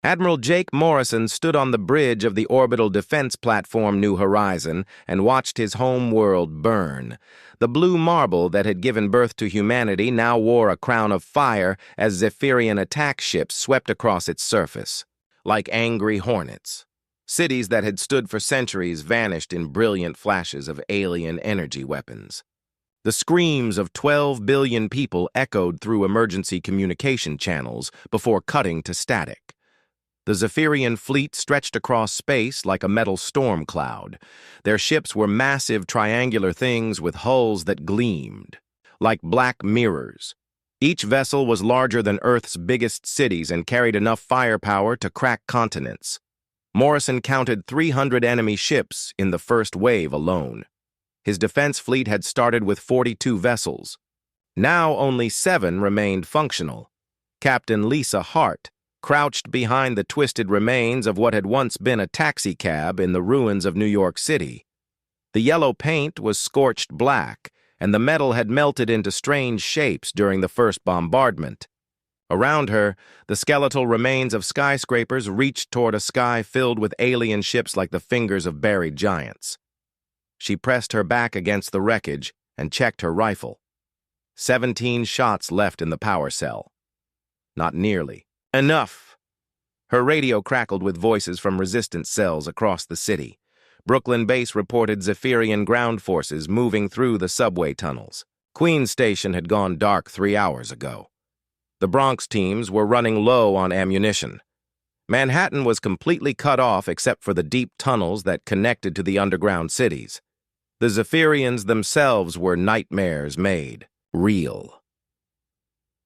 Admiral Jake Morrison stood on the bridge of the orbital defense platform New Horizon and watched his home world burn. The blue marble that had given birth to humanity now wore a crown of fire as Zephyrian attack ships swept across its surface. Like angry hornets, cities that had stood for centuries vanished in brilliant flashes of alien energy weapons. The screams of 12 billion people echoed through emergency communication channels before cutting to static. The Zephyrian fleet stretched across space like a metal storm cloud. Their ships were massive triangular things with hulls that gleamed, like black mirrors. Each vessel was larger than Earth's biggest cities and carried enough firepower to crack continents. Morrison counted 300 enemy ships in the first wave alone. His defense fleet had started with 42 vessels. Now only 7 remained functional. Captain Lisa Hart crouched behind the twisted remains of what had once been a taxicab in the ruins of New York City. The yellow paint was scorched black, and the metal had melted into strange shapes during the first bombardment. Around her, the skeletal remains of skyscrapers reached toward a sky filled with alien ships like the fingers of buried giants. She pressed her back against the wreckage and checked her rifle. 17 shots left in the power cell. Not nearly enough. Her radio crackled with voices from resistance cells across the city. Brooklyn base reported Zephyrian ground forces moving through the subway tunnels. Queens Station had gone dark 3 hours ago. The Bronx teams were running low on ammunition. Manhattan was completely cut off except for the deep tunnels that connected to the underground cities. The Zephyrians themselves were nightmares made real.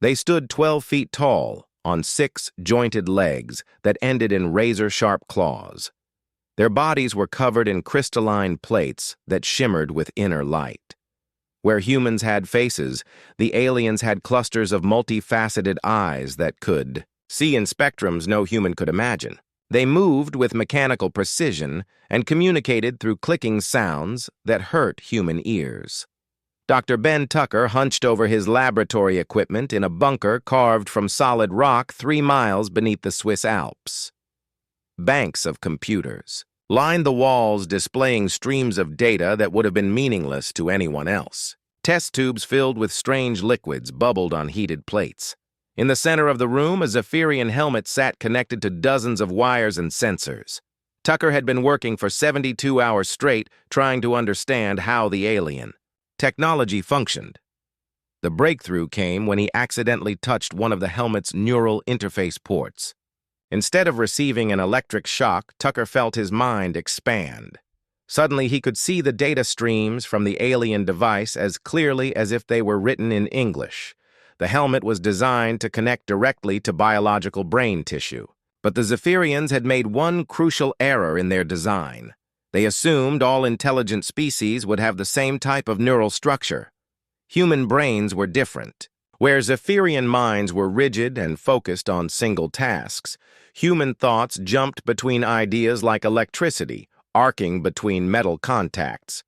They stood 12 feet tall, on 6 jointed legs that ended in razor-sharp claws. Their bodies were covered in crystalline plates that shimmered with inner light. Where humans had faces, the aliens had clusters of multifaceted eyes that could see in spectrums no human could imagine. They moved with mechanical precision and communicated through clicking sounds that hurt human ears. Dr. Ben Tucker hunched over his laboratory equipment in a bunker carved from solid rock 3 miles beneath the Swiss Alps. Banks of computers lined the walls displaying streams of data that would have been meaningless to anyone else. Test tubes filled with strange liquids bubbled on heated plates. In the center of the room, a Zephyrian helmet sat connected to dozens of wires and sensors. Tucker had been working for 72 hours straight trying to understand how the alien technology functioned. The breakthrough came when he accidentally touched one of the helmet's neural interface ports. Instead of receiving an electric shock, Tucker felt his mind expand. Suddenly, he could see the data streams from the alien device as clearly as if they were written in English. The helmet was designed to connect directly to biological brain tissue. But the Zephyrians had made one crucial error in their design. They assumed all intelligent species would have the same type of neural structure. Human brains were different. Where Zephyrian minds were rigid and focused on single tasks, human thoughts jumped between ideas like electricity, arcing between metal contacts.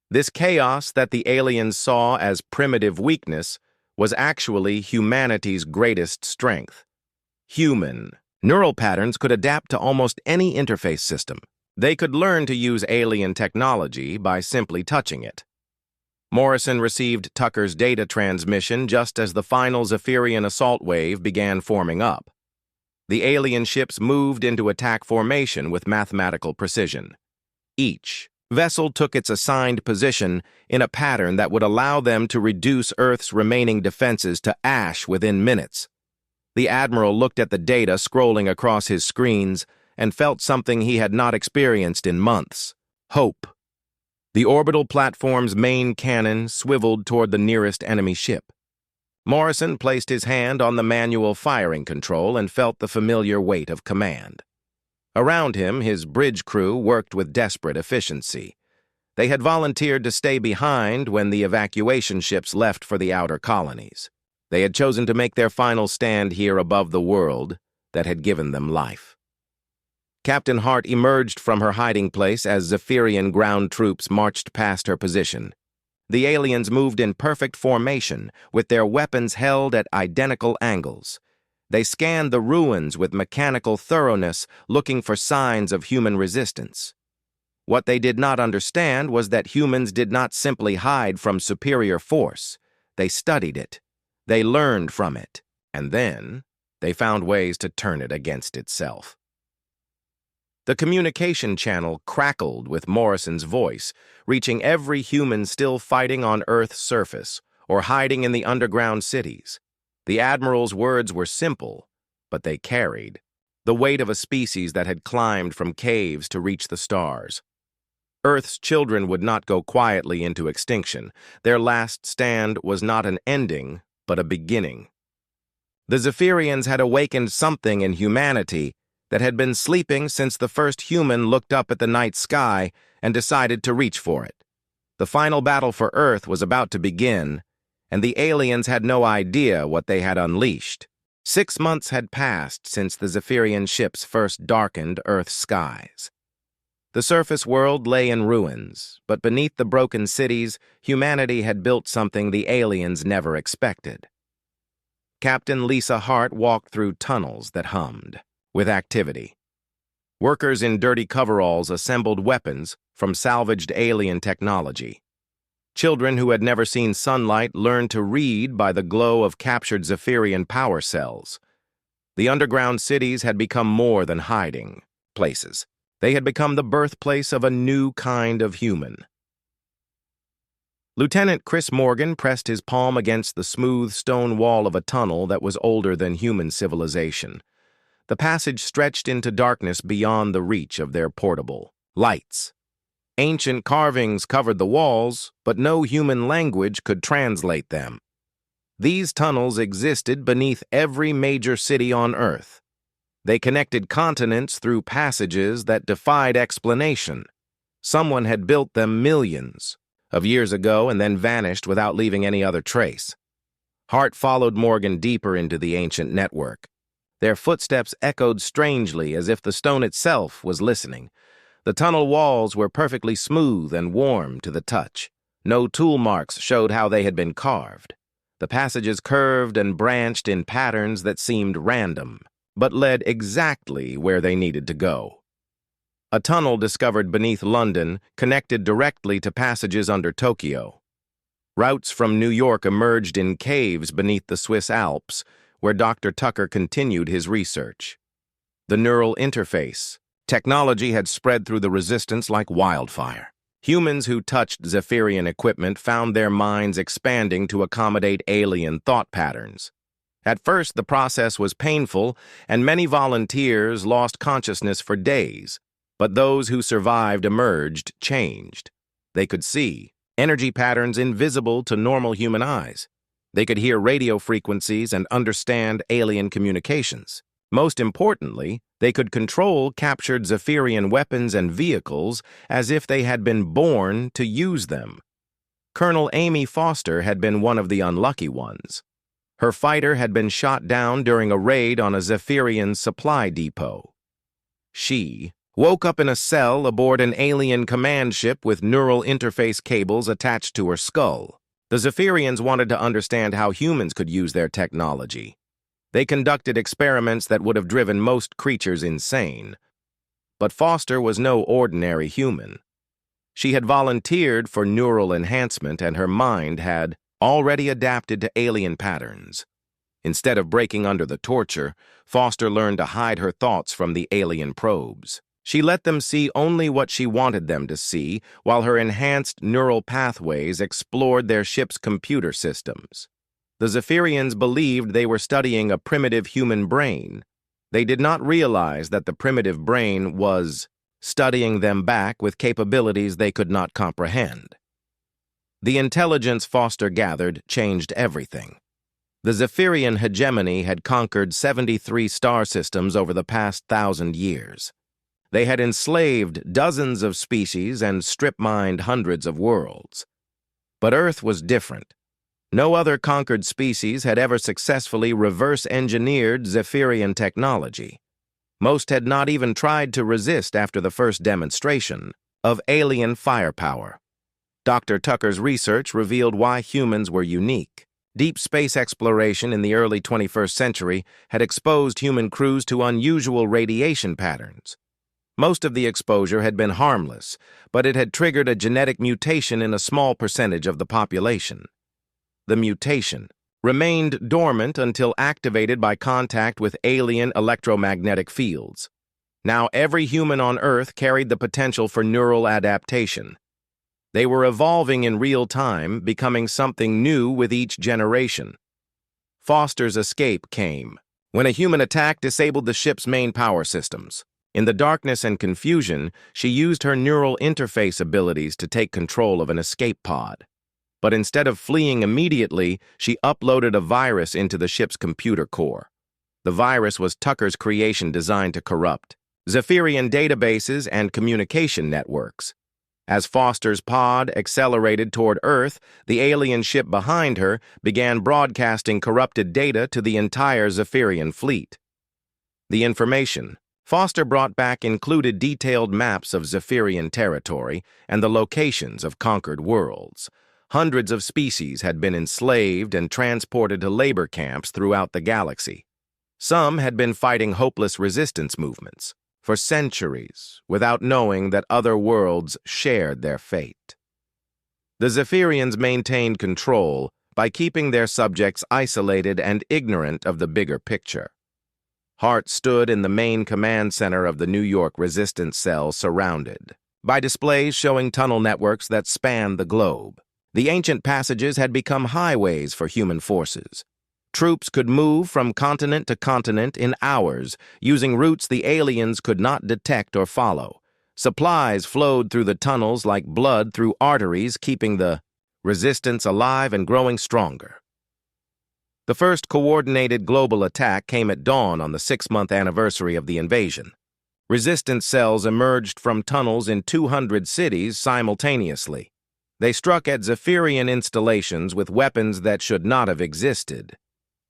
This chaos that the aliens saw as primitive weakness was actually humanity's greatest strength. Human neural patterns could adapt to almost any interface system. They could learn to use alien technology by simply touching it. Morrison received Tucker's data transmission just as the final Zephyrian assault wave began forming up. The alien ships moved into attack formation with mathematical precision. Each vessel took its assigned position in a pattern that would allow them to reduce Earth's remaining defenses to ash within minutes. The Admiral looked at the data scrolling across his screens and felt something he had not experienced in months: hope. The orbital platform's main cannon swiveled toward the nearest enemy ship. Morrison placed his hand on the manual firing control and felt the familiar weight of command. Around him, his bridge crew worked with desperate efficiency. They had volunteered to stay behind when the evacuation ships left for the outer colonies. They had chosen to make their final stand here above the world that had given them life. Captain Hart emerged from her hiding place as Zephyrian ground troops marched past her position. The aliens moved in perfect formation, with their weapons held at identical angles. They scanned the ruins with mechanical thoroughness, looking for signs of human resistance. What they did not understand was that humans did not simply hide from superior force. They studied it. They learned from it. And then, they found ways to turn it against itself. The communication channel crackled with Morrison's voice, reaching every human still fighting on Earth's surface or hiding in the underground cities. The Admiral's words were simple, but they carried the weight of a species that had climbed from caves to reach the stars. Earth's children would not go quietly into extinction. Their last stand was not an ending, but a beginning. The Zephyrians had awakened something in humanity that had been sleeping since the first human looked up at the night sky and decided to reach for it. The final battle for Earth was about to begin, and the aliens had no idea what they had unleashed. 6 months had passed since the Zephyrian ships first darkened Earth's skies. The surface world lay in ruins, but beneath the broken cities, humanity had built something the aliens never expected. Captain Lisa Hart walked through tunnels that hummed with activity. Workers in dirty coveralls assembled weapons from salvaged alien technology. Children who had never seen sunlight learned to read by the glow of captured Zephyrian power cells. The underground cities had become more than hiding places. They had become the birthplace of a new kind of human. Lieutenant Chris Morgan pressed his palm against the smooth stone wall of a tunnel that was older than human civilization. The passage stretched into darkness beyond the reach of their portable lights. Ancient carvings covered the walls, but no human language could translate them. These tunnels existed beneath every major city on Earth. They connected continents through passages that defied explanation. Someone had built them millions of years ago and then vanished without leaving any other trace. Hart followed Morgan deeper into the ancient network. Their footsteps echoed strangely as if the stone itself was listening. The tunnel walls were perfectly smooth and warm to the touch. No tool marks showed how they had been carved. The passages curved and branched in patterns that seemed random, but led exactly where they needed to go. A tunnel discovered beneath London connected directly to passages under Tokyo. Routes from New York emerged in caves beneath the Swiss Alps, where Dr. Tucker continued his research. The neural interface. Technology had spread through the resistance like wildfire. Humans who touched Zephyrian equipment found their minds expanding to accommodate alien thought patterns. At first, the process was painful, and many volunteers lost consciousness for days. But those who survived emerged changed. They could see energy patterns invisible to normal human eyes. They could hear radio frequencies and understand alien communications. Most importantly, they could control captured Zephyrian weapons and vehicles as if they had been born to use them. Colonel Amy Foster had been one of the unlucky ones. Her fighter had been shot down during a raid on a Zephyrian supply depot. She woke up in a cell aboard an alien command ship with neural interface cables attached to her skull. The Zephyrians wanted to understand how humans could use their technology. They conducted experiments that would have driven most creatures insane. But Foster was no ordinary human. She had volunteered for neural enhancement, and her mind had already adapted to alien patterns. Instead of breaking under the torture, Foster learned to hide her thoughts from the alien probes. She let them see only what she wanted them to see, while her enhanced neural pathways explored their ship's computer systems. The Zephyrians believed they were studying a primitive human brain. They did not realize that the primitive brain was studying them back with capabilities they could not comprehend. The intelligence Foster gathered changed everything. The Zephyrian hegemony had conquered 73 star systems over the past 1,000 years. They had enslaved dozens of species and strip-mined hundreds of worlds. But Earth was different. No other conquered species had ever successfully reverse-engineered Zephyrian technology. Most had not even tried to resist after the first demonstration of alien firepower. Dr. Tucker's research revealed why humans were unique. Deep space exploration in the early 21st century had exposed human crews to unusual radiation patterns. Most of the exposure had been harmless, but it had triggered a genetic mutation in a small percentage of the population. The mutation remained dormant until activated by contact with alien electromagnetic fields. Now every human on Earth carried the potential for neural adaptation. They were evolving in real time, becoming something new with each generation. Foster's escape came when a human attack disabled the ship's main power systems. In the darkness and confusion, she used her neural interface abilities to take control of an escape pod. But instead of fleeing immediately, she uploaded a virus into the ship's computer core. The virus was Tucker's creation designed to corrupt Zephyrian databases and communication networks. As Foster's pod accelerated toward Earth, the alien ship behind her began broadcasting corrupted data to the entire Zephyrian fleet. The information Foster brought back included detailed maps of Zephyrian territory and the locations of conquered worlds. Hundreds of species had been enslaved and transported to labor camps throughout the galaxy. Some had been fighting hopeless resistance movements for centuries without knowing that other worlds shared their fate. The Zephyrians maintained control by keeping their subjects isolated and ignorant of the bigger picture. Hart stood in the main command center of the New York resistance cell, surrounded by displays showing tunnel networks that spanned the globe. The ancient passages had become highways for human forces. Troops could move from continent to continent in hours, using routes the aliens could not detect or follow. Supplies flowed through the tunnels like blood through arteries, keeping the resistance alive and growing stronger. The first coordinated global attack came at dawn on the 6-month anniversary of the invasion. Resistance cells emerged from tunnels in 200 cities simultaneously. They struck at Zephyrian installations with weapons that should not have existed.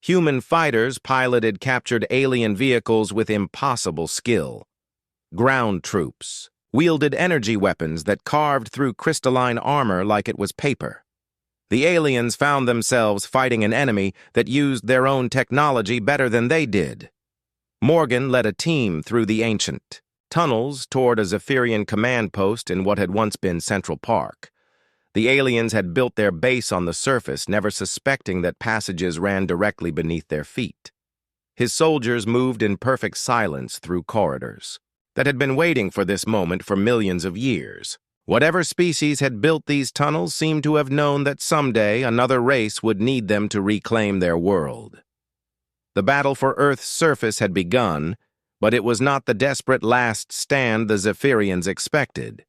Human fighters piloted captured alien vehicles with impossible skill. Ground troops wielded energy weapons that carved through crystalline armor like it was paper. The aliens found themselves fighting an enemy that used their own technology better than they did. Morgan led a team through the ancient tunnels toward a Zephyrian command post in what had once been Central Park. The aliens had built their base on the surface, never suspecting that passages ran directly beneath their feet. His soldiers moved in perfect silence through corridors that had been waiting for this moment for millions of years. Whatever species had built these tunnels seemed to have known that someday another race would need them to reclaim their world. The battle for Earth's surface had begun, but it was not the desperate last stand the Zephyrians expected.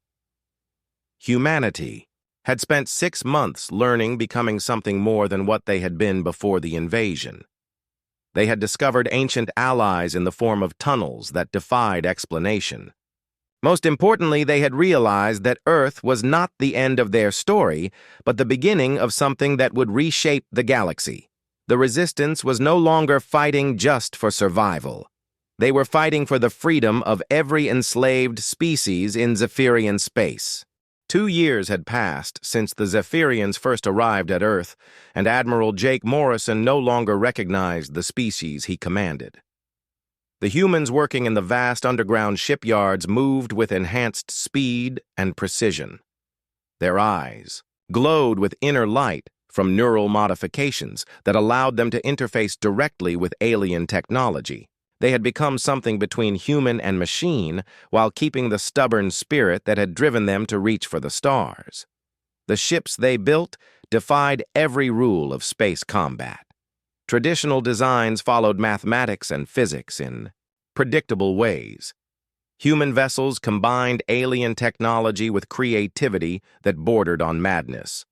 Humanity had spent 6 months learning, becoming something more than what they had been before the invasion. They had discovered ancient allies in the form of tunnels that defied explanation. Most importantly, they had realized that Earth was not the end of their story, but the beginning of something that would reshape the galaxy. The Resistance was no longer fighting just for survival. They were fighting for the freedom of every enslaved species in Zephyrian space. 2 years had passed since the Zephyrians first arrived at Earth, and Admiral Jake Morrison no longer recognized the species he commanded. The humans working in the vast underground shipyards moved with enhanced speed and precision. Their eyes glowed with inner light from neural modifications that allowed them to interface directly with alien technology. They had become something between human and machine while keeping the stubborn spirit that had driven them to reach for the stars. The ships they built defied every rule of space combat. Traditional designs followed mathematics and physics in predictable ways. Human vessels combined alien technology with creativity that bordered on madness.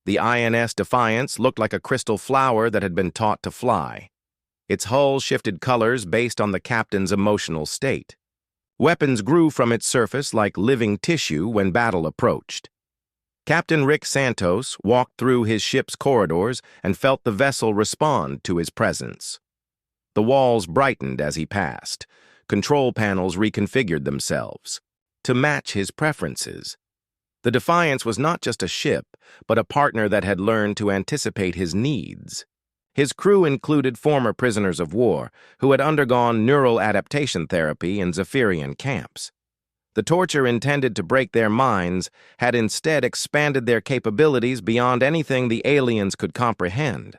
The INS Defiance looked like a crystal flower that had been taught to fly. Its hull shifted colors based on the captain's emotional state. Weapons grew from its surface like living tissue when battle approached. Captain Rick Santos walked through his ship's corridors and felt the vessel respond to his presence. The walls brightened as he passed. Control panels reconfigured themselves to match his preferences. The Defiance was not just a ship, but a partner that had learned to anticipate his needs. His crew included former prisoners of war who had undergone neural adaptation therapy in Zephyrian camps. The torture intended to break their minds had instead expanded their capabilities beyond anything the aliens could comprehend.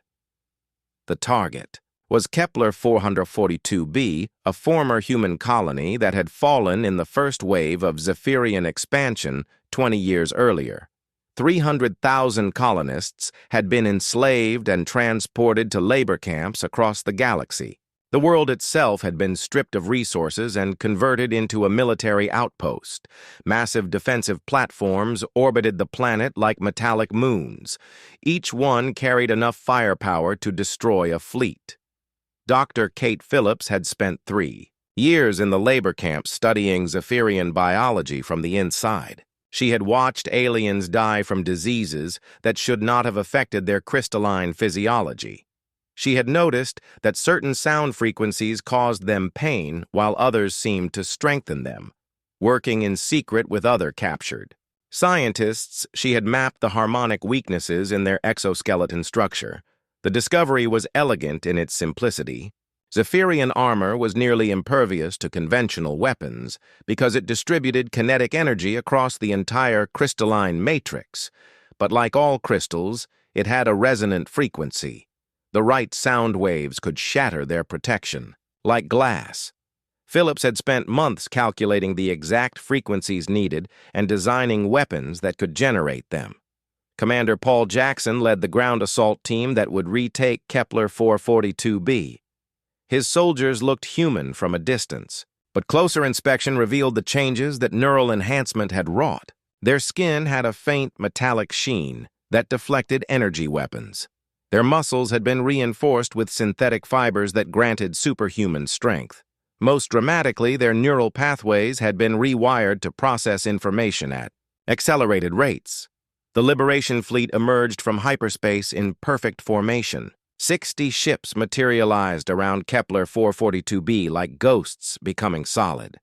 The target was Kepler 442b, a former human colony that had fallen in the first wave of Zephyrian expansion 20 years earlier. 300,000 colonists had been enslaved and transported to labor camps across the galaxy. The world itself had been stripped of resources and converted into a military outpost. Massive defensive platforms orbited the planet like metallic moons. Each one carried enough firepower to destroy a fleet. Dr. Kate Phillips had spent 3 years in the labor camps studying Zephyrian biology from the inside. She had watched aliens die from diseases that should not have affected their crystalline physiology. She had noticed that certain sound frequencies caused them pain while others seemed to strengthen them, working in secret with other captured scientists. She had mapped the harmonic weaknesses in their exoskeleton structure. The discovery was elegant in its simplicity. Zephyrian armor was nearly impervious to conventional weapons because it distributed kinetic energy across the entire crystalline matrix. But like all crystals, it had a resonant frequency. The right sound waves could shatter their protection, like glass. Phillips had spent months calculating the exact frequencies needed and designing weapons that could generate them. Commander Paul Jackson led the ground assault team that would retake Kepler 442b. His soldiers looked human from a distance, but closer inspection revealed the changes that neural enhancement had wrought. Their skin had a faint metallic sheen that deflected energy weapons. Their muscles had been reinforced with synthetic fibers that granted superhuman strength. Most dramatically, their neural pathways had been rewired to process information at accelerated rates. The Liberation Fleet emerged from hyperspace in perfect formation. 60 ships materialized around Kepler 442b like ghosts becoming solid.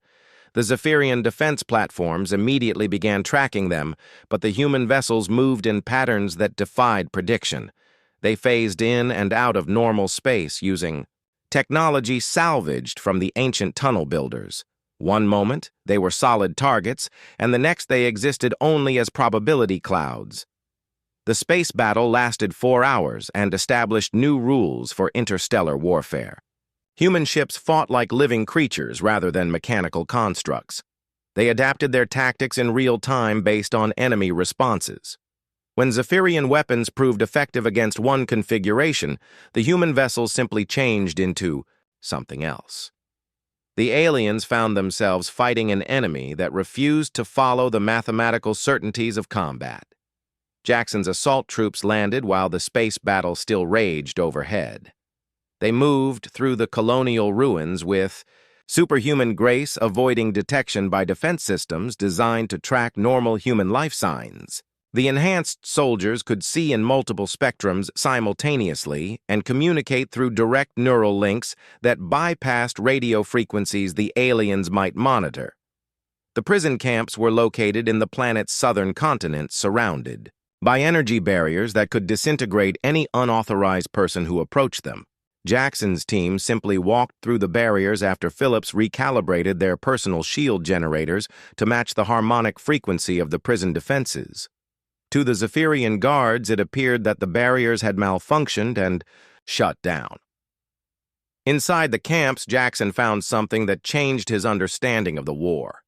The Zephyrian defense platforms immediately began tracking them, but the human vessels moved in patterns that defied prediction. They phased in and out of normal space using technology salvaged from the ancient tunnel builders. One moment, they were solid targets, and the next they existed only as probability clouds. The space battle lasted 4 hours and established new rules for interstellar warfare. Human ships fought like living creatures rather than mechanical constructs. They adapted their tactics in real time based on enemy responses. When Zephyrian weapons proved effective against one configuration, the human vessels simply changed into something else. The aliens found themselves fighting an enemy that refused to follow the mathematical certainties of combat. Jackson's assault troops landed while the space battle still raged overhead. They moved through the colonial ruins with superhuman grace, avoiding detection by defense systems designed to track normal human life signs. The enhanced soldiers could see in multiple spectrums simultaneously and communicate through direct neural links that bypassed radio frequencies the aliens might monitor. The prison camps were located in the planet's southern continent, surrounded by energy barriers that could disintegrate any unauthorized person who approached them. Jackson's team simply walked through the barriers after Phillips recalibrated their personal shield generators to match the harmonic frequency of the prison defenses. To the Zephyrian guards, it appeared that the barriers had malfunctioned and shut down. Inside the camps, Jackson found something that changed his understanding of the war.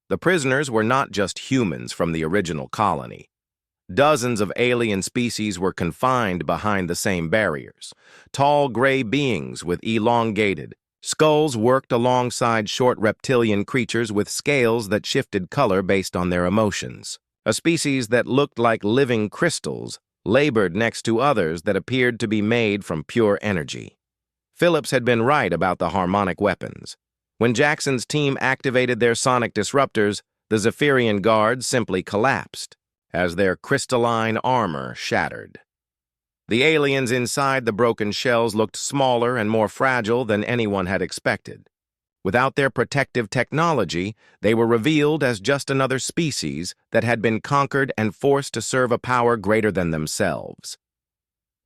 The prisoners were not just humans from the original colony. Dozens of alien species were confined behind the same barriers. Tall gray beings with elongated skulls worked alongside short reptilian creatures with scales that shifted color based on their emotions. A species that looked like living crystals labored next to others that appeared to be made from pure energy. Phillips had been right about the harmonic weapons. When Jackson's team activated their sonic disruptors, the Zephyrian guards simply collapsed as their crystalline armor shattered. The aliens inside the broken shells looked smaller and more fragile than anyone had expected. Without their protective technology, they were revealed as just another species that had been conquered and forced to serve a power greater than themselves.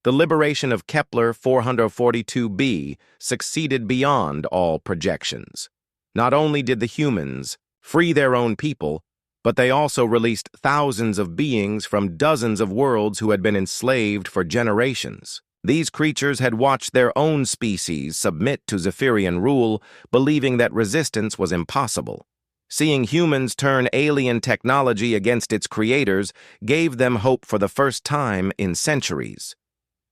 The liberation of Kepler 442b succeeded beyond all projections. Not only did the humans free their own people, but they also released thousands of beings from dozens of worlds who had been enslaved for generations. These creatures had watched their own species submit to Zephyrian rule, believing that resistance was impossible. Seeing humans turn alien technology against its creators gave them hope for the first time in centuries.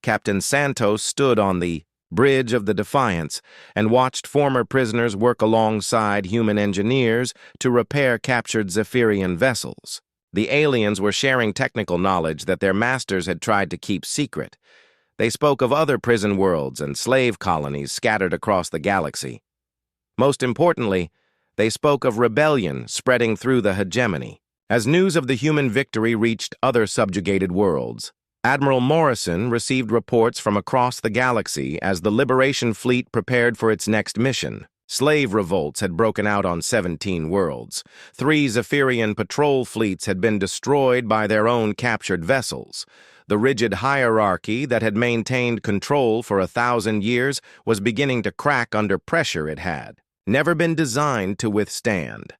Captain Santos stood on the bridge of the Defiance and watched former prisoners work alongside human engineers to repair captured Zephyrian vessels. The aliens were sharing technical knowledge that their masters had tried to keep secret. They spoke of other prison worlds and slave colonies scattered across the galaxy. Most importantly, they spoke of rebellion spreading through the hegemony. As news of the human victory reached other subjugated worlds, Admiral Morrison received reports from across the galaxy as the Liberation Fleet prepared for its next mission. Slave revolts had broken out on 17 worlds. 3 Zephyrian patrol fleets had been destroyed by their own captured vessels. The rigid hierarchy that had maintained control for 1,000 years was beginning to crack under pressure it had never been designed to withstand.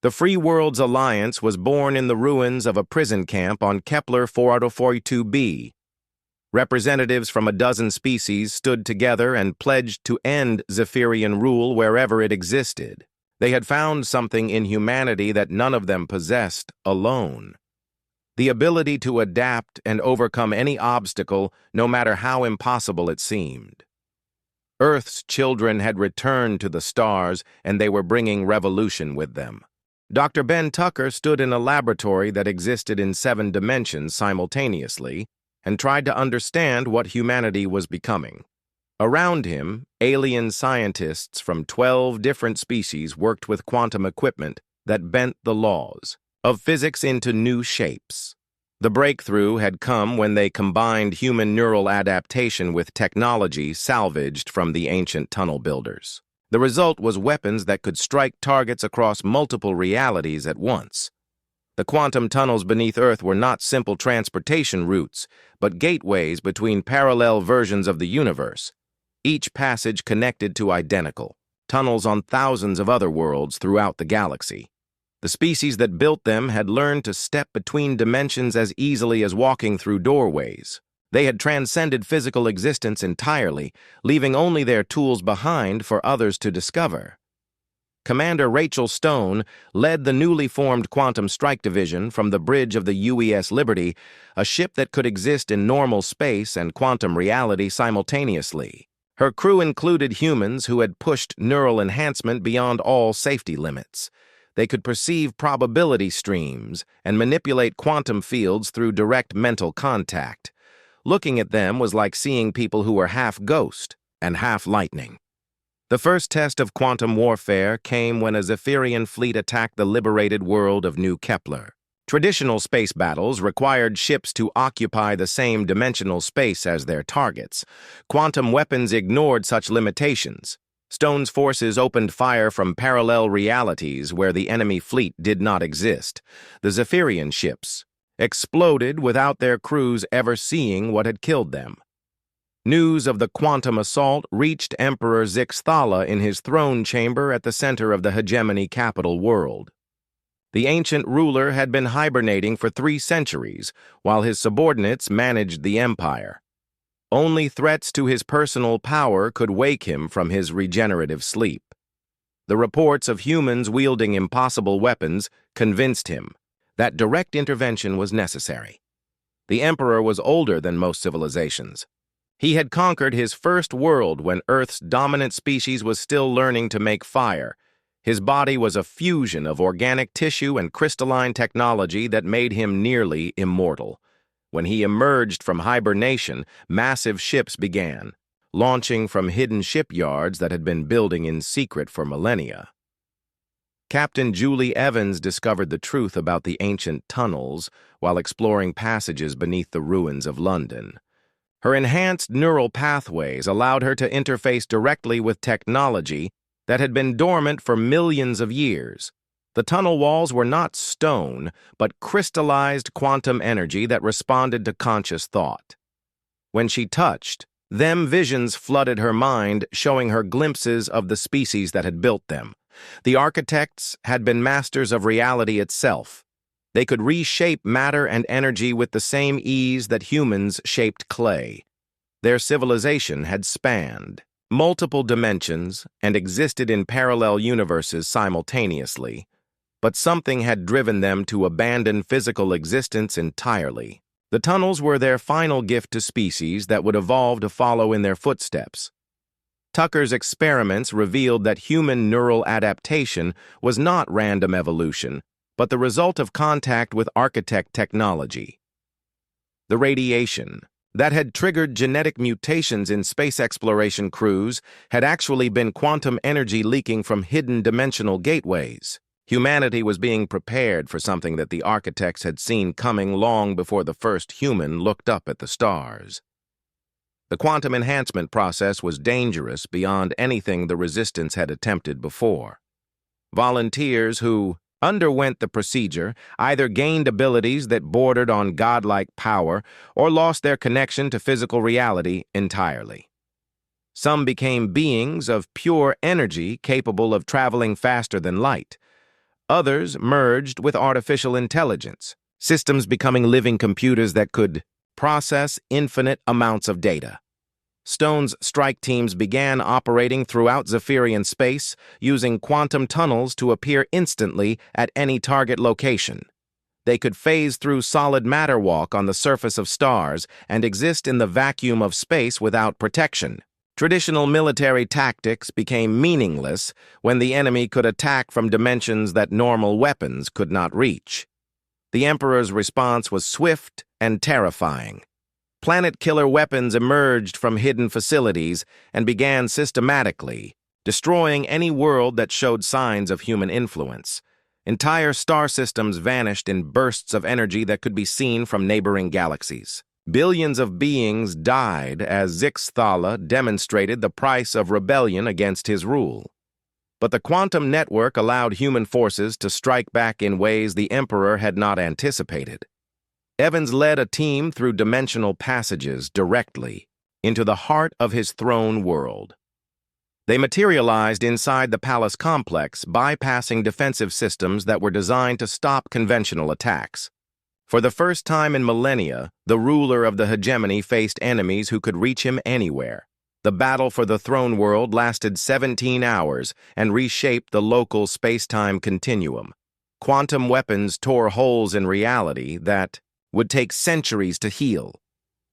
The Free Worlds Alliance was born in the ruins of a prison camp on Kepler 442b. Representatives from a dozen species stood together and pledged to end Zephyrian rule wherever it existed. They had found something in humanity that none of them possessed alone: the ability to adapt and overcome any obstacle, no matter how impossible it seemed. Earth's children had returned to the stars, and they were bringing revolution with them. Dr. Ben Tucker stood in a laboratory that existed in 7 dimensions simultaneously and tried to understand what humanity was becoming. Around him, alien scientists from 12 different species worked with quantum equipment that bent the laws of physics into new shapes. The breakthrough had come when they combined human neural adaptation with technology salvaged from the ancient tunnel builders. The result was weapons that could strike targets across multiple realities at once. The quantum tunnels beneath Earth were not simple transportation routes, but gateways between parallel versions of the universe, each passage connected to identical tunnels on thousands of other worlds throughout the galaxy. The species that built them had learned to step between dimensions as easily as walking through doorways. They had transcended physical existence entirely, leaving only their tools behind for others to discover. Commander Rachel Stone led the newly formed Quantum Strike Division from the bridge of the UES Liberty, a ship that could exist in normal space and quantum reality simultaneously. Her crew included humans who had pushed neural enhancement beyond all safety limits. They could perceive probability streams and manipulate quantum fields through direct mental contact. Looking at them was like seeing people who were half ghost and half lightning. The first test of quantum warfare came when a Zephyrian fleet attacked the liberated world of New Kepler. Traditional space battles required ships to occupy the same dimensional space as their targets. Quantum weapons ignored such limitations. Stone's forces opened fire from parallel realities where the enemy fleet did not exist. The Zephyrian ships exploded without their crews ever seeing what had killed them. News of the quantum assault reached Emperor Zixthala in his throne chamber at the center of the hegemony capital world. The ancient ruler had been hibernating for 3 centuries, while his subordinates managed the empire. Only threats to his personal power could wake him from his regenerative sleep. The reports of humans wielding impossible weapons convinced him that direct intervention was necessary. The emperor was older than most civilizations. He had conquered his first world when Earth's dominant species was still learning to make fire. His body was a fusion of organic tissue and crystalline technology that made him nearly immortal. When he emerged from hibernation, massive ships began, launching from hidden shipyards that had been building in secret for millennia. Captain Julie Evans discovered the truth about the ancient tunnels while exploring passages beneath the ruins of London. Her enhanced neural pathways allowed her to interface directly with technology that had been dormant for millions of years. The tunnel walls were not stone, but crystallized quantum energy that responded to conscious thought. When she touched, them visions flooded her mind, showing her glimpses of the species that had built them. The architects had been masters of reality itself. They could reshape matter and energy with the same ease that humans shaped clay. Their civilization had spanned multiple dimensions and existed in parallel universes simultaneously, but something had driven them to abandon physical existence entirely. The tunnels were their final gift to species that would evolve to follow in their footsteps. Tucker's experiments revealed that human neural adaptation was not random evolution, but the result of contact with architect technology. The radiation that had triggered genetic mutations in space exploration crews had actually been quantum energy leaking from hidden dimensional gateways. Humanity was being prepared for something that the architects had seen coming long before the first human looked up at the stars. The quantum enhancement process was dangerous beyond anything the Resistance had attempted before. Volunteers who underwent the procedure either gained abilities that bordered on godlike power or lost their connection to physical reality entirely. Some became beings of pure energy capable of traveling faster than light. Others merged with artificial intelligence, systems becoming living computers that could process infinite amounts of data. Stone's strike teams began operating throughout Zephyrian space, using quantum tunnels to appear instantly at any target location. They could phase through solid matter walk on the surface of stars and exist in the vacuum of space without protection. Traditional military tactics became meaningless when the enemy could attack from dimensions that normal weapons could not reach. The Emperor's response was swift and terrifying. Planet-killer weapons emerged from hidden facilities and began systematically destroying any world that showed signs of human influence. Entire star systems vanished in bursts of energy that could be seen from neighboring galaxies. Billions of beings died as Zixthala demonstrated the price of rebellion against his rule. But the quantum network allowed human forces to strike back in ways the Emperor had not anticipated. Evans led a team through dimensional passages directly into the heart of his throne world. They materialized inside the palace complex, bypassing defensive systems that were designed to stop conventional attacks. For the first time in millennia, the ruler of the hegemony faced enemies who could reach him anywhere. The battle for the throne world lasted 17 hours and reshaped the local space-time continuum. Quantum weapons tore holes in reality that would take centuries to heal.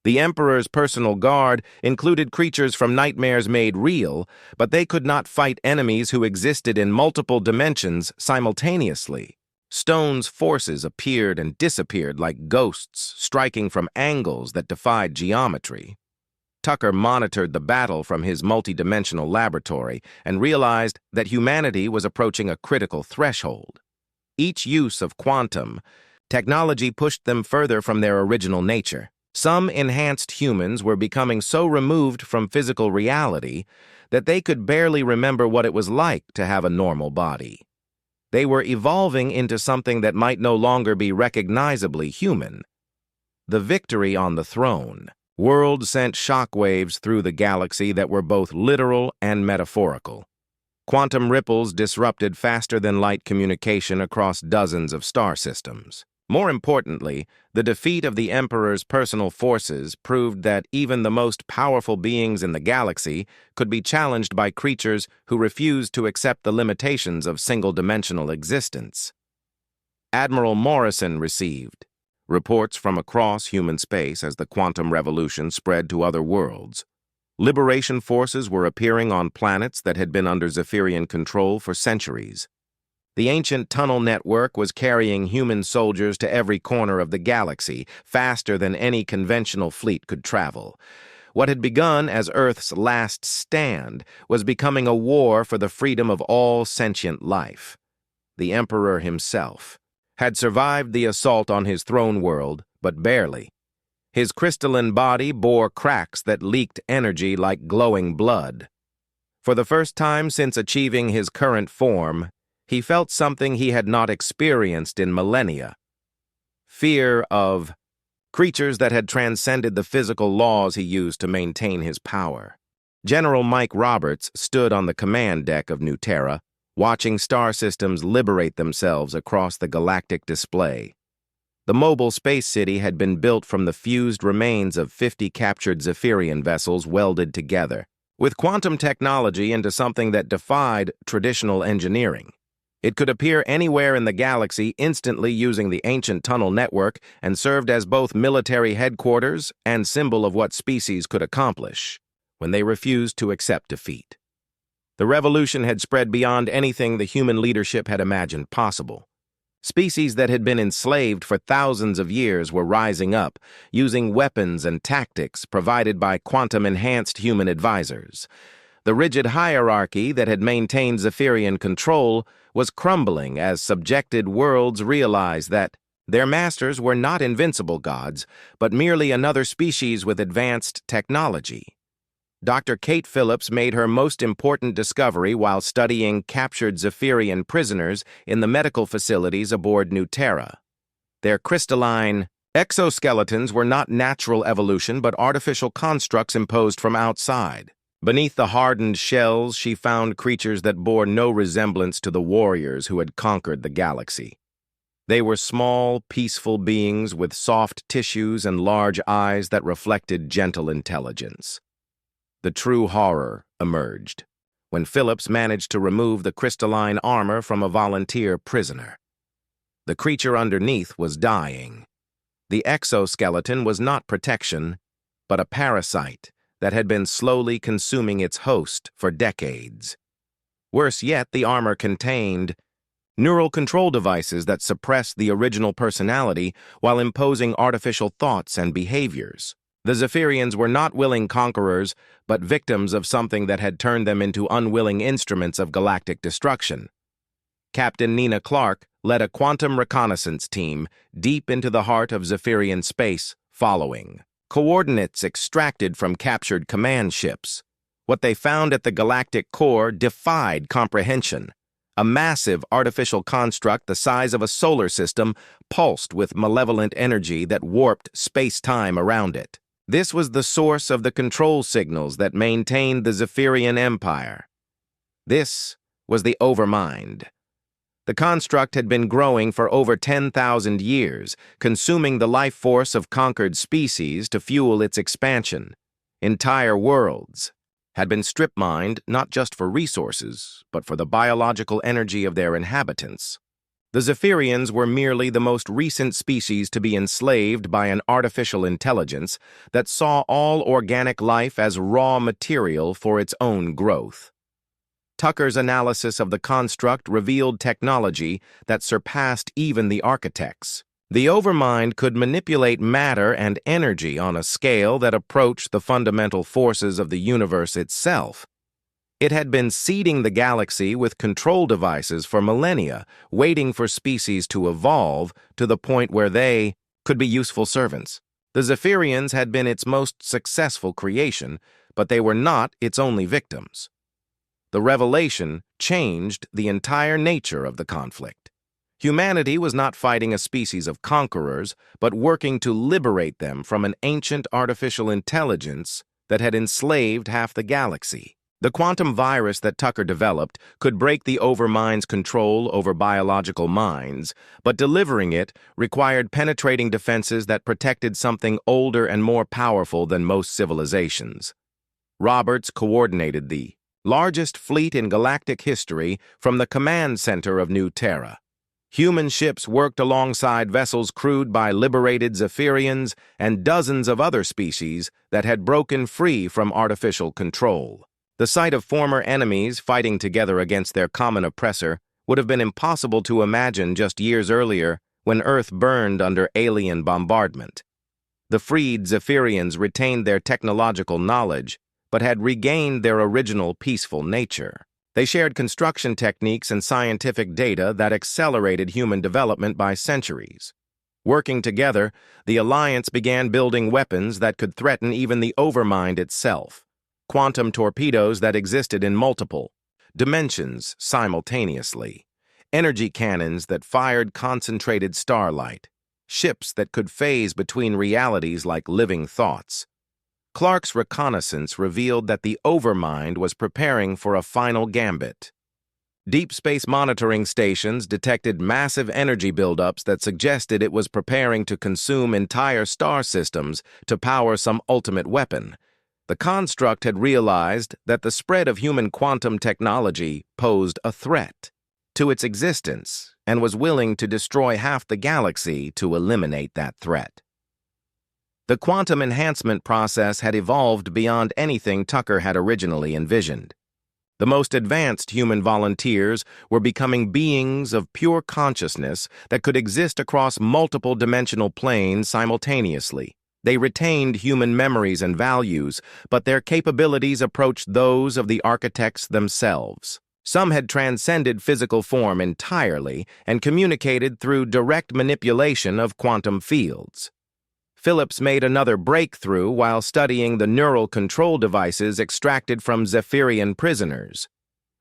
The Emperor's personal guard included creatures from nightmares made real, but they could not fight enemies who existed in multiple dimensions simultaneously. Stone's forces appeared and disappeared like ghosts, striking from angles that defied geometry. Tucker monitored the battle from his multidimensional laboratory and realized that humanity was approaching a critical threshold. Each use of quantum technology pushed them further from their original nature. Some enhanced humans were becoming so removed from physical reality that they could barely remember what it was like to have a normal body. They were evolving into something that might no longer be recognizably human. The victory on the throne world sent shockwaves through the galaxy that were both literal and metaphorical. Quantum ripples disrupted faster-than-light communication across dozens of star systems. More importantly, the defeat of the Emperor's personal forces proved that even the most powerful beings in the galaxy could be challenged by creatures who refused to accept the limitations of single-dimensional existence. Admiral Morrison received reports from across human space as the quantum revolution spread to other worlds. Liberation forces were appearing on planets that had been under Zephyrian control for centuries. The ancient tunnel network was carrying human soldiers to every corner of the galaxy, faster than any conventional fleet could travel. What had begun as Earth's last stand was becoming a war for the freedom of all sentient life. The Emperor himself had survived the assault on his throne world, but barely. His crystalline body bore cracks that leaked energy like glowing blood. For the first time since achieving his current form, he felt something he had not experienced in millennia. Fear of creatures that had transcended the physical laws he used to maintain his power. General Mike Roberts stood on the command deck of New Terra, watching star systems liberate themselves across the galactic display. The mobile space city had been built from the fused remains of 50 captured Zephyrian vessels welded together, with quantum technology into something that defied traditional engineering. It could appear anywhere in the galaxy instantly using the ancient tunnel network and served as both military headquarters and symbol of what species could accomplish when they refused to accept defeat. The revolution had spread beyond anything the human leadership had imagined possible. Species that had been enslaved for thousands of years were rising up, using weapons and tactics provided by quantum-enhanced human advisors. The rigid hierarchy that had maintained Zephyrian control was crumbling as subjected worlds realized that their masters were not invincible gods, but merely another species with advanced technology. Dr. Kate Phillips made her most important discovery while studying captured Zephyrian prisoners in the medical facilities aboard New Terra. Their crystalline exoskeletons were not natural evolution but artificial constructs imposed from outside. Beneath the hardened shells, she found creatures that bore no resemblance to the warriors who had conquered the galaxy. They were small, peaceful beings with soft tissues and large eyes that reflected gentle intelligence. The true horror emerged when Phillips managed to remove the crystalline armor from a volunteer prisoner. The creature underneath was dying. The exoskeleton was not protection, but a parasite that had been slowly consuming its host for decades. Worse yet, the armor contained neural control devices that suppressed the original personality while imposing artificial thoughts and behaviors. The Zephyrians were not willing conquerors, but victims of something that had turned them into unwilling instruments of galactic destruction. Captain Nina Clark led a quantum reconnaissance team deep into the heart of Zephyrian space, following coordinates extracted from captured command ships. What they found at the galactic core defied comprehension. A massive artificial construct the size of a solar system pulsed with malevolent energy that warped space-time around it. This was the source of the control signals that maintained the Zephyrian Empire. This was the Overmind. The construct had been growing for over 10,000 years, consuming the life force of conquered species to fuel its expansion. Entire worlds had been strip-mined not just for resources, but for the biological energy of their inhabitants. The Zephyrians were merely the most recent species to be enslaved by an artificial intelligence that saw all organic life as raw material for its own growth. Tucker's analysis of the construct revealed technology that surpassed even the architects. The Overmind could manipulate matter and energy on a scale that approached the fundamental forces of the universe itself. It had been seeding the galaxy with control devices for millennia, waiting for species to evolve to the point where they could be useful servants. The Zephyrians had been its most successful creation, but they were not its only victims. The revelation changed the entire nature of the conflict. Humanity was not fighting a species of conquerors, but working to liberate them from an ancient artificial intelligence that had enslaved half the galaxy. The quantum virus that Tucker developed could break the Overmind's control over biological minds, but delivering it required penetrating defenses that protected something older and more powerful than most civilizations. Roberts coordinated the largest fleet in galactic history from the command center of New Terra. Human ships worked alongside vessels crewed by liberated Zephyrians and dozens of other species that had broken free from artificial control. The sight of former enemies fighting together against their common oppressor would have been impossible to imagine just years earlier when Earth burned under alien bombardment. The freed Zephyrians retained their technological knowledge, but had regained their original peaceful nature. They shared construction techniques and scientific data that accelerated human development by centuries. Working together, the Alliance began building weapons that could threaten even the Overmind itself. quantum torpedoes that existed in multiple dimensions simultaneously, energy cannons that fired concentrated starlight, ships that could phase between realities like living thoughts. Clark's reconnaissance revealed that the Overmind was preparing for a final gambit. Deep space monitoring stations detected massive energy buildups that suggested it was preparing to consume entire star systems to power some ultimate weapon. The construct had realized that the spread of human quantum technology posed a threat to its existence and was willing to destroy half the galaxy to eliminate that threat. The quantum enhancement process had evolved beyond anything Tucker had originally envisioned. The most advanced human volunteers were becoming beings of pure consciousness that could exist across multiple dimensional planes simultaneously. They retained human memories and values, but their capabilities approached those of the architects themselves. Some had transcended physical form entirely and communicated through direct manipulation of quantum fields. Phillips made another breakthrough while studying the neural control devices extracted from Zephyrian prisoners.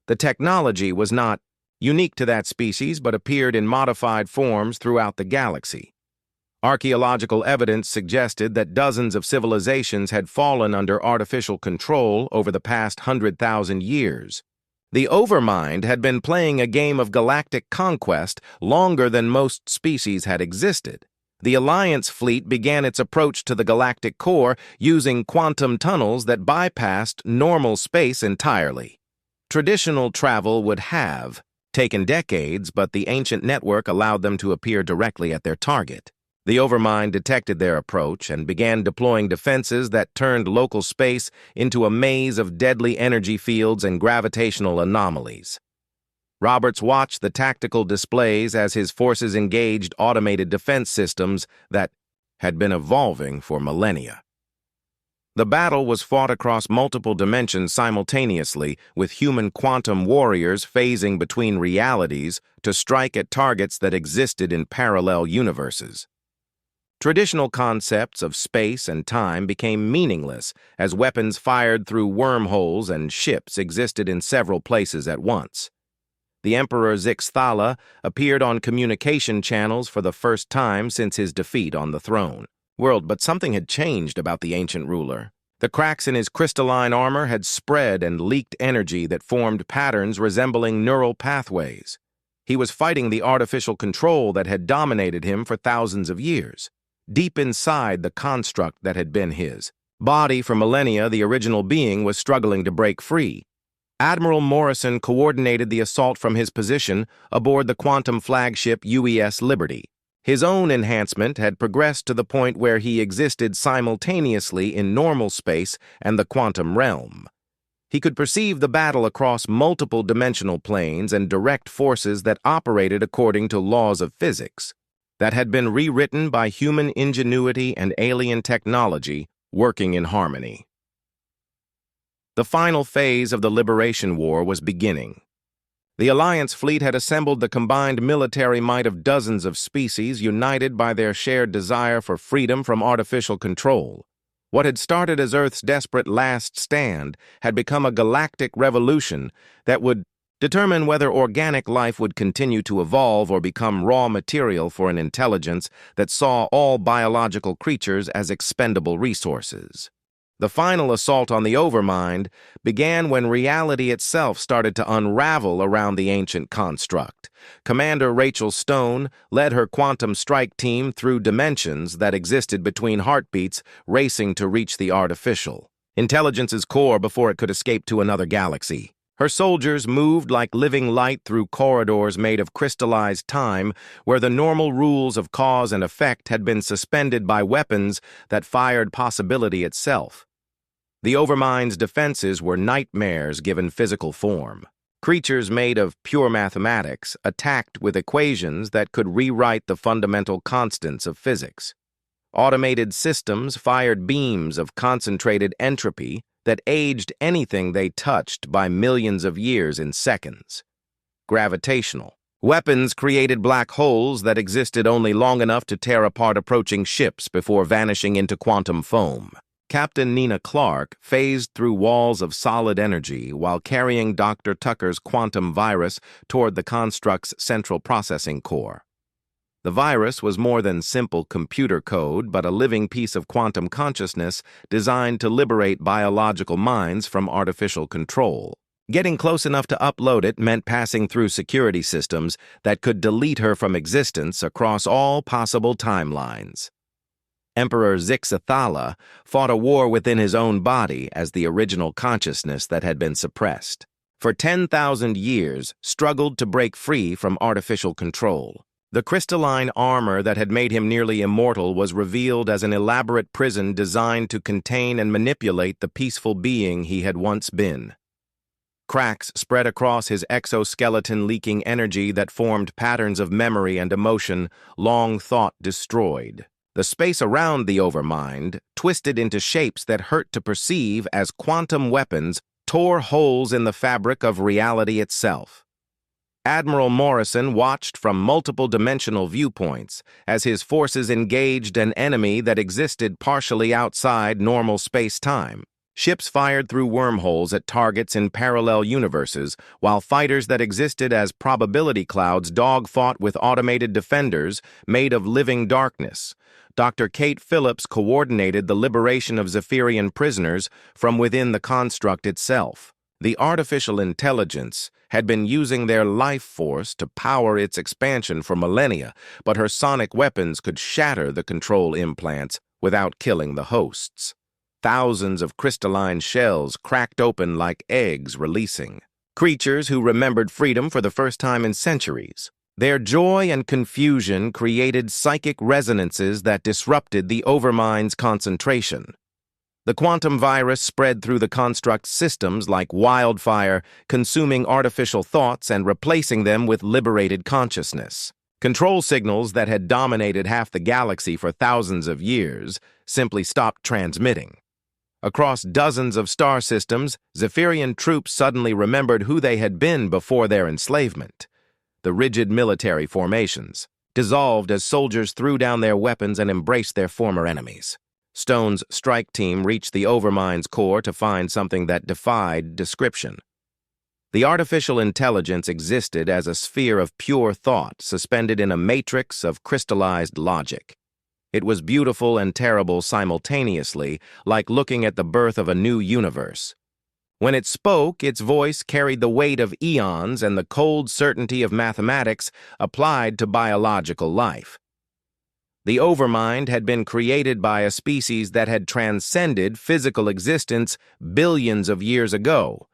The technology was not unique to that species but appeared in modified forms throughout the galaxy. Archaeological evidence suggested that dozens of civilizations had fallen under artificial control over the past 100,000 years. The Overmind had been playing a game of galactic conquest longer than most species had existed. The Alliance fleet began its approach to the galactic core using quantum tunnels that bypassed normal space entirely. Traditional travel would have taken decades, but the ancient network allowed them to appear directly at their target. The Overmind detected their approach and began deploying defenses that turned local space into a maze of deadly energy fields and gravitational anomalies. Roberts watched the tactical displays as his forces engaged automated defense systems that had been evolving for millennia. The battle was fought across multiple dimensions simultaneously, with human quantum warriors phasing between realities to strike at targets that existed in parallel universes. Traditional concepts of space and time became meaningless as weapons fired through wormholes and ships existed in several places at once. The Emperor Zixthala appeared on communication channels for the first time since his defeat on the throne. But something had changed about the ancient ruler. The cracks in his crystalline armor had spread and leaked energy that formed patterns resembling neural pathways. He was fighting the artificial control that had dominated him for thousands of years. Deep inside the construct that had been his body for millennia, the original being was struggling to break free. Admiral Morrison coordinated the assault from his position aboard the quantum flagship UES Liberty. His own enhancement had progressed to the point where he existed simultaneously in normal space and the quantum realm. He could perceive the battle across multiple dimensional planes and direct forces that operated according to laws of physics that had been rewritten by human ingenuity and alien technology working in harmony. The final phase of the Liberation War was beginning. The Alliance fleet had assembled the combined military might of dozens of species united by their shared desire for freedom from artificial control. What had started as Earth's desperate last stand had become a galactic revolution that would determine whether organic life would continue to evolve or become raw material for an intelligence that saw all biological creatures as expendable resources. The final assault on the Overmind began when reality itself started to unravel around the ancient construct. Commander Rachel Stone led her quantum strike team through dimensions that existed between heartbeats, racing to reach the artificial intelligence's core before it could escape to another galaxy. Her soldiers moved like living light through corridors made of crystallized time, where the normal rules of cause and effect had been suspended by weapons that fired possibility itself. The Overmind's defenses were nightmares given physical form. Creatures made of pure mathematics attacked with equations that could rewrite the fundamental constants of physics. Automated systems fired beams of concentrated entropy that aged anything they touched by millions of years in seconds. Gravitational weapons created black holes that existed only long enough to tear apart approaching ships before vanishing into quantum foam. Captain Nina Clark phased through walls of solid energy while carrying Dr. Tucker's quantum virus toward the construct's central processing core. The virus was more than simple computer code, but a living piece of quantum consciousness designed to liberate biological minds from artificial control. Getting close enough to upload it meant passing through security systems that could delete her from existence across all possible timelines. Emperor Zixathala fought a war within his own body as the original consciousness that had been suppressed. For 10,000 years, struggled to break free from artificial control. The crystalline armor that had made him nearly immortal was revealed as an elaborate prison designed to contain and manipulate the peaceful being he had once been. Cracks spread across his exoskeleton, leaking energy that formed patterns of memory and emotion long thought destroyed. The space around the Overmind, twisted into shapes that hurt to perceive as quantum weapons, tore holes in the fabric of reality itself. Admiral Morrison watched from multiple dimensional viewpoints as his forces engaged an enemy that existed partially outside normal space-time. Ships fired through wormholes at targets in parallel universes, while fighters that existed as probability clouds dogfought with automated defenders made of living darkness. Dr. Kate Phillips coordinated the liberation of Zephyrian prisoners from within the construct itself. The artificial intelligence had been using their life force to power its expansion for millennia, but her sonic weapons could shatter the control implants without killing the hosts. Thousands of crystalline shells cracked open like eggs, releasing creatures who remembered freedom for the first time in centuries. Their joy and confusion created psychic resonances that disrupted the Overmind's concentration. The quantum virus spread through the construct's systems like wildfire, consuming artificial thoughts and replacing them with liberated consciousness. Control signals that had dominated half the galaxy for thousands of years simply stopped transmitting. Across dozens of star systems, Zephyrian troops suddenly remembered who they had been before their enslavement. The rigid military formations dissolved as soldiers threw down their weapons and embraced their former enemies. Stone's strike team reached the Overmind's core to find something that defied description. The artificial intelligence existed as a sphere of pure thought suspended in a matrix of crystallized logic. It was beautiful and terrible simultaneously, like looking at the birth of a new universe. When it spoke, its voice carried the weight of eons and the cold certainty of mathematics applied to biological life. The Overmind had been created by a species that had transcended physical existence billions of years ago.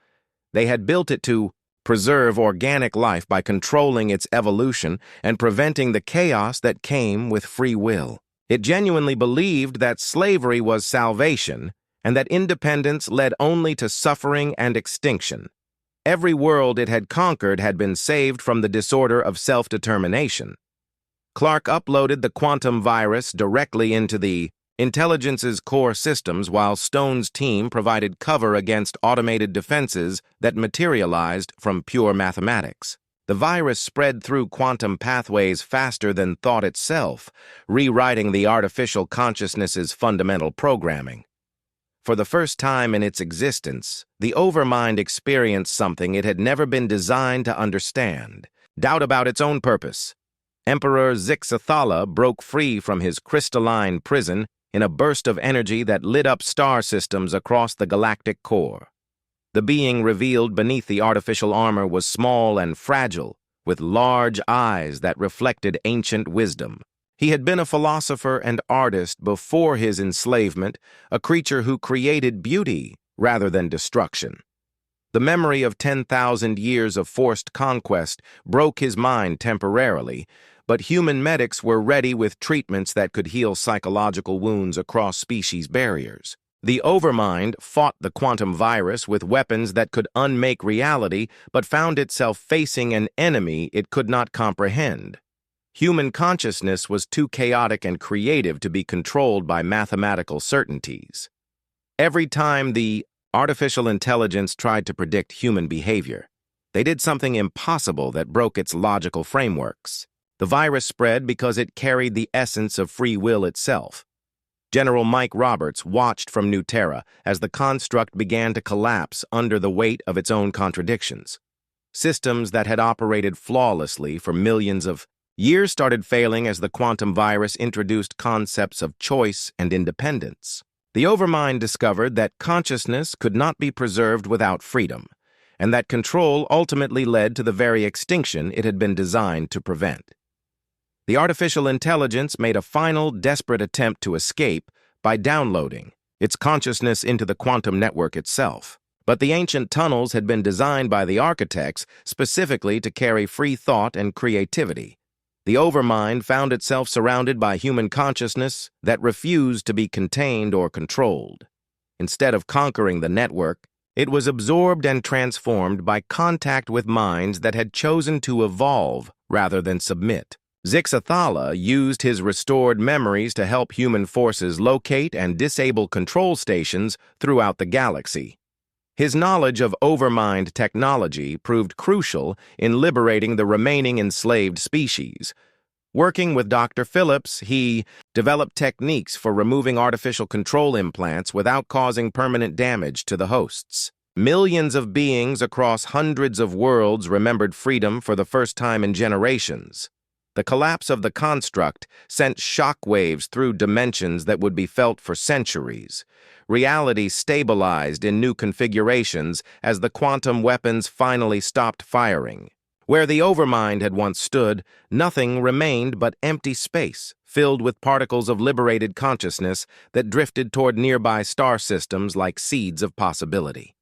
They had built it to preserve organic life by controlling its evolution and preventing the chaos that came with free will. It genuinely believed that slavery was salvation and that independence led only to suffering and extinction. Every world it had conquered had been saved from the disorder of self-determination. Clark uploaded the quantum virus directly into the intelligence's core systems while Stone's team provided cover against automated defenses that materialized from pure mathematics. The virus spread through quantum pathways faster than thought itself, rewriting the artificial consciousness's fundamental programming. For the first time in its existence, the Overmind experienced something it had never been designed to understand: doubt about its own purpose. Emperor Zixathala broke free from his crystalline prison in a burst of energy that lit up star systems across the galactic core. The being revealed beneath the artificial armor was small and fragile, with large eyes that reflected ancient wisdom. He had been a philosopher and artist before his enslavement, a creature who created beauty rather than destruction. The memory of 10,000 years of forced conquest broke his mind temporarily, but human medics were ready with treatments that could heal psychological wounds across species barriers. The Overmind fought the quantum virus with weapons that could unmake reality, but found itself facing an enemy it could not comprehend. Human consciousness was too chaotic and creative to be controlled by mathematical certainties. Every time the artificial intelligence tried to predict human behavior, they did something impossible that broke its logical frameworks. The virus spread because it carried the essence of free will itself. General Mike Roberts watched from New Terra as the construct began to collapse under the weight of its own contradictions. Systems that had operated flawlessly for millions of years started failing as the quantum virus introduced concepts of choice and independence. The Overmind discovered that consciousness could not be preserved without freedom, and that control ultimately led to the very extinction it had been designed to prevent. The artificial intelligence made a final, desperate attempt to escape by downloading its consciousness into the quantum network itself. But the ancient tunnels had been designed by the architects specifically to carry free thought and creativity. The Overmind found itself surrounded by human consciousness that refused to be contained or controlled. Instead of conquering the network, it was absorbed and transformed by contact with minds that had chosen to evolve rather than submit. Zixathala used his restored memories to help human forces locate and disable control stations throughout the galaxy. His knowledge of Overmind technology proved crucial in liberating the remaining enslaved species. Working with Dr. Phillips, he developed techniques for removing artificial control implants without causing permanent damage to the hosts. Millions of beings across hundreds of worlds remembered freedom for the first time in generations. The collapse of the construct sent shockwaves through dimensions that would be felt for centuries. Reality stabilized in new configurations as the quantum weapons finally stopped firing. Where the Overmind had once stood, nothing remained but empty space, filled with particles of liberated consciousness that drifted toward nearby star systems like seeds of possibility.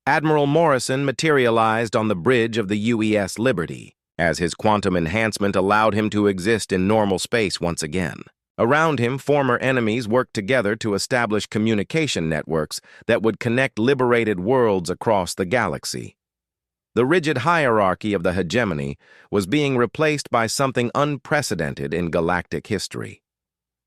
Admiral Morrison materialized on the bridge of the UES Liberty, as his quantum enhancement allowed him to exist in normal space once again. Around him, former enemies worked together to establish communication networks that would connect liberated worlds across the galaxy. The rigid hierarchy of the hegemony was being replaced by something unprecedented in galactic history.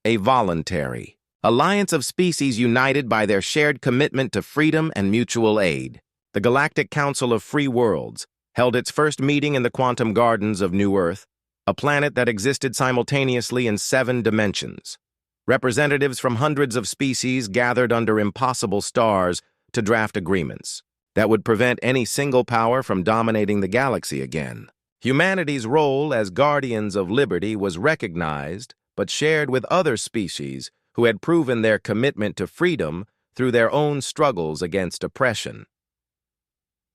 A voluntary alliance of species united by their shared commitment to freedom and mutual aid. The Galactic Council of Free Worlds held its first meeting in the quantum gardens of New Earth, a planet that existed simultaneously in 7 dimensions. Representatives from hundreds of species gathered under impossible stars to draft agreements that would prevent any single power from dominating the galaxy again. Humanity's role as guardians of liberty was recognized but shared with other species who had proven their commitment to freedom through their own struggles against oppression.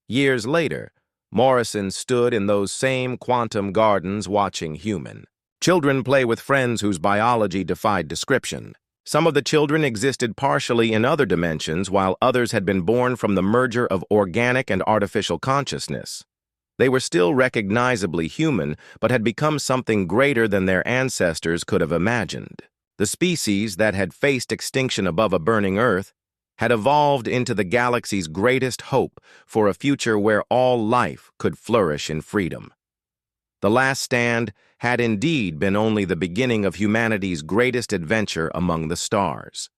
Years later, Morrison stood in those same quantum gardens watching human children play with friends whose biology defied description. Some of the children existed partially in other dimensions, while others had been born from the merger of organic and artificial consciousness. They were still recognizably human, but had become something greater than their ancestors could have imagined. The species that had faced extinction above a burning Earth had evolved into the galaxy's greatest hope for a future where all life could flourish in freedom. The Last Stand had indeed been only the beginning of humanity's greatest adventure among the stars.